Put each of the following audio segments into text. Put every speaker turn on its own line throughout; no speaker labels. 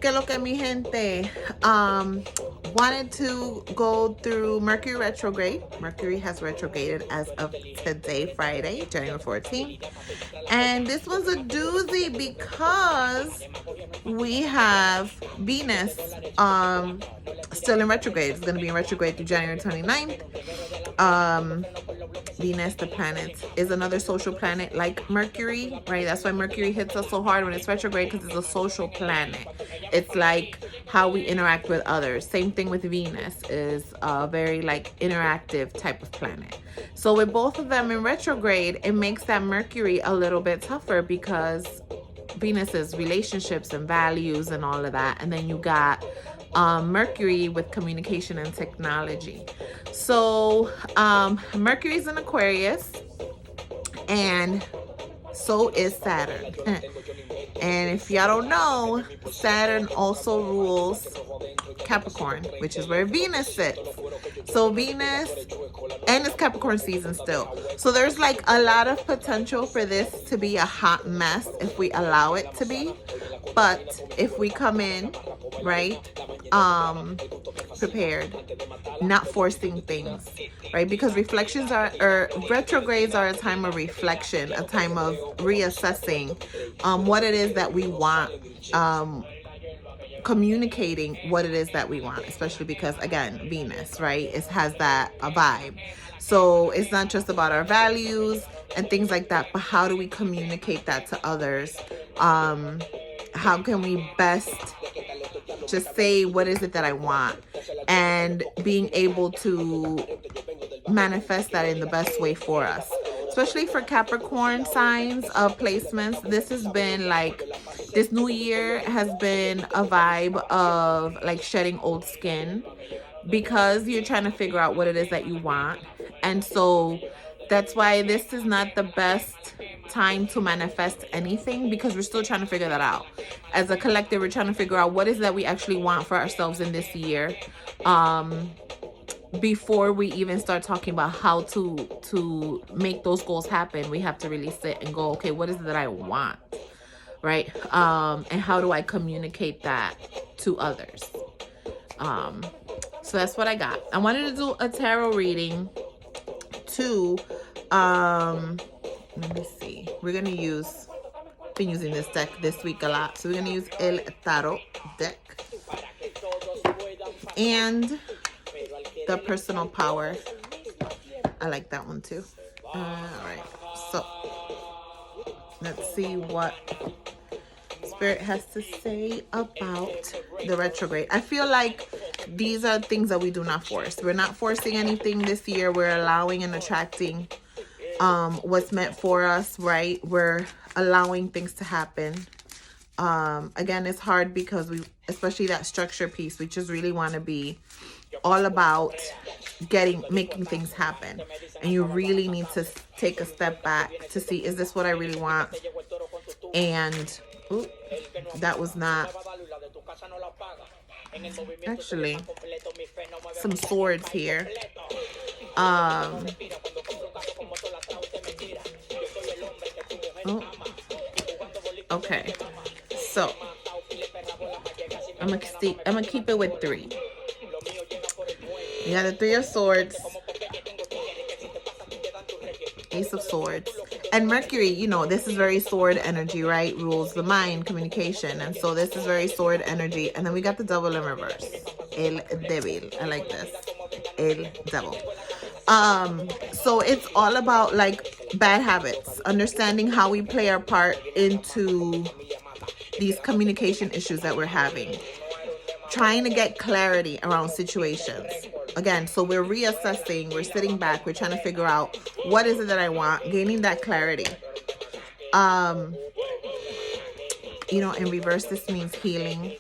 Que lo que mi gente, wanted to go through Mercury retrograde. Mercury has retrograded as of today, Friday, January 14th. And this one's a doozy because we have Venus still in retrograde. It's going to be in retrograde through January 29th. Venus, the planet, is another social planet like Mercury, right? That's why Mercury hits us so hard when it's retrograde, because it's a social planet. It's like how we interact with others. Same thing with Venus, is a very like interactive type of planet. So with both of them in retrograde, it makes that Mercury a little bit tougher, because Venus is relationships and values and all of that. And then you got Mercury with communication and technology. So Mercury's in Aquarius, and so is Saturn. And if y'all don't know, Saturn also rules Capricorn, which is where Venus sits. So Venus, and it's Capricorn season still. So there's like a lot of potential for this to be a hot mess if we allow it to be. But if we come in, right, prepared, not forcing things, right? Because reflections are, or retrogrades are a time of reflection, a time of reassessing what it is that we want, communicating what it is that we want, especially because, again, Venus, right, it has that a vibe. So it's not just about our values and things like that, but how do we communicate that to others? How can we best just say, what is it that I want? And being able to manifest that in the best way for us. Especially for Capricorn signs of placements, this has been like, this new year has been a vibe of like shedding old skin, because you're trying to figure out what it is that you want. And so that's why this is not the best time to manifest anything, because we're still trying to figure that out. As a collective, we're trying to figure out what is that we actually want for ourselves in this year, before we even start talking about how to make those goals happen. We have to really sit and go, okay, what is it that I want, right? And how do I communicate that to others? So that's what I got. I wanted to do a tarot reading too. Let me see. We're gonna use, been using this deck this week a lot, so we're gonna use El Tarot deck and the Personal Power. I like that one too. All right, so let's see what Spirit has to say about the retrograde. I feel like these are things that we do not force. We're not forcing anything this year. We're allowing and attracting what's meant for us, right? We're allowing things to happen. Again, it's hard because we, especially that structure piece, we just really want to be all about making things happen. And you really need to take a step back to see, is this what I really want? And ooh, that was not, actually, some swords here. Oh, okay, so I'm gonna keep it with 3. You got the 3 of Swords, Ace of Swords, and Mercury. You know, this is very sword energy, right? Rules the mind, communication, and so this is very sword energy. And then we got the Devil in reverse, El Débil. I like this, El Devil. So it's all about like bad habits, understanding how we play our part into these communication issues that we're having, trying to get clarity around situations. Again, so we're reassessing, we're sitting back, we're trying to figure out what is it that I want, gaining that clarity. You know, in reverse, this means healing.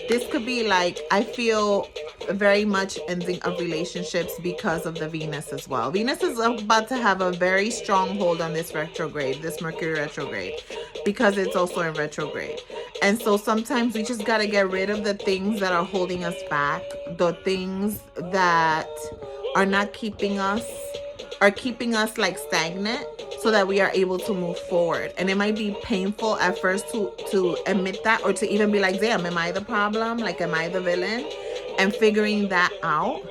This could be like, I feel very much ending of relationships because of the Venus as well. Venus is about to have a very strong hold on this retrograde, this Mercury retrograde, because it's also in retrograde. And so sometimes we just got to get rid of the things that are holding us back, the things that are not keeping us, are keeping us like stagnant. so that we are able to move forward. And it might be painful at first to admit that, or to even be like, damn, am I the problem? Like, am I the villain? And figuring that out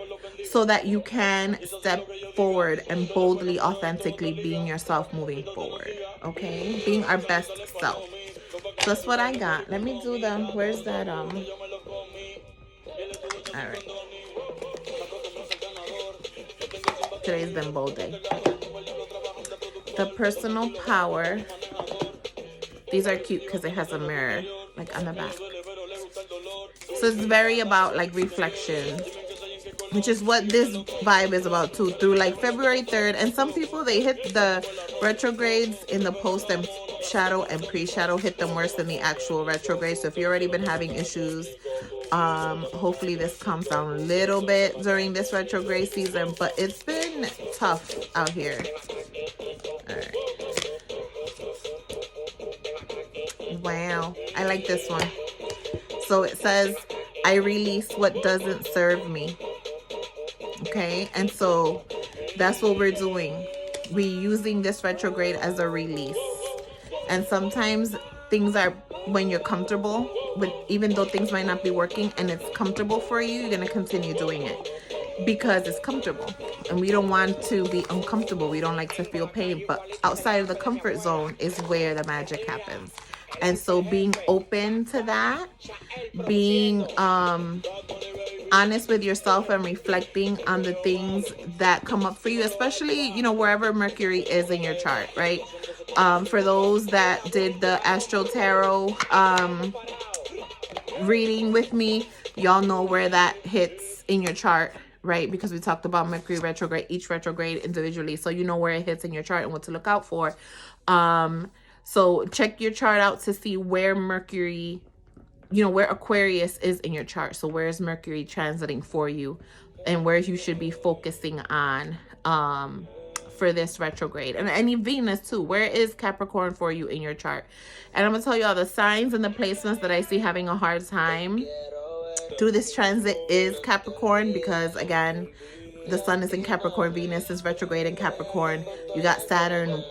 so that you can step forward and boldly, authentically being yourself moving forward. Okay? Being our best self. So that's what I got. Let me do the, where's that, all right. Today's been bold day. The personal power. These are cute because it has a mirror, like, on the back. So it's very about, like, reflection, which is what this vibe is about too, through like February 3rd. And some people, they hit the retrogrades in the post and shadow and pre-shadow, hit them worse than the actual retrograde. So if you've already been having issues, hopefully this calms down a little bit during this retrograde season, but it's been tough out here. All right. Wow, I like this one. So it says, I release what doesn't serve me. Okay, and so that's what we're doing. We're using this retrograde as a release. And sometimes things are, when you're comfortable with, even though things might not be working and it's comfortable for you, you're going to continue doing it because it's comfortable. And we don't want to be uncomfortable. We don't like to feel pain, but outside of the comfort zone is where the magic happens. And so being open to that, being honest with yourself and reflecting on the things that come up for you, especially, you know, wherever Mercury is in your chart, right? For those that did the Astro Tarot reading with me, y'all know where that hits in your chart, right? Because we talked about Mercury retrograde, each retrograde individually, so you know where it hits in your chart and what to look out for. So check your chart out to see where Mercury, you know, where Aquarius is in your chart. So where is Mercury transiting for you and where you should be focusing on for this retrograde. And any Venus too. Where is Capricorn for you in your chart? And I'm going to tell you all the signs and the placements that I see having a hard time through this transit is Capricorn, because again, the sun is in Capricorn, Venus is retrograde in Capricorn. You got Saturn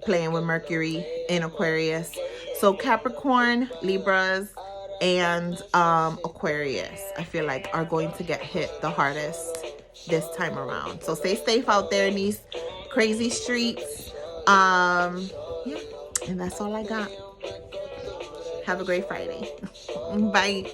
playing with Mercury in Aquarius. So Capricorn, Libras, and Aquarius, I feel like, are going to get hit the hardest this time around. So stay safe out there in these crazy streets. Yeah, and that's all I got. Have a great Friday. Bye.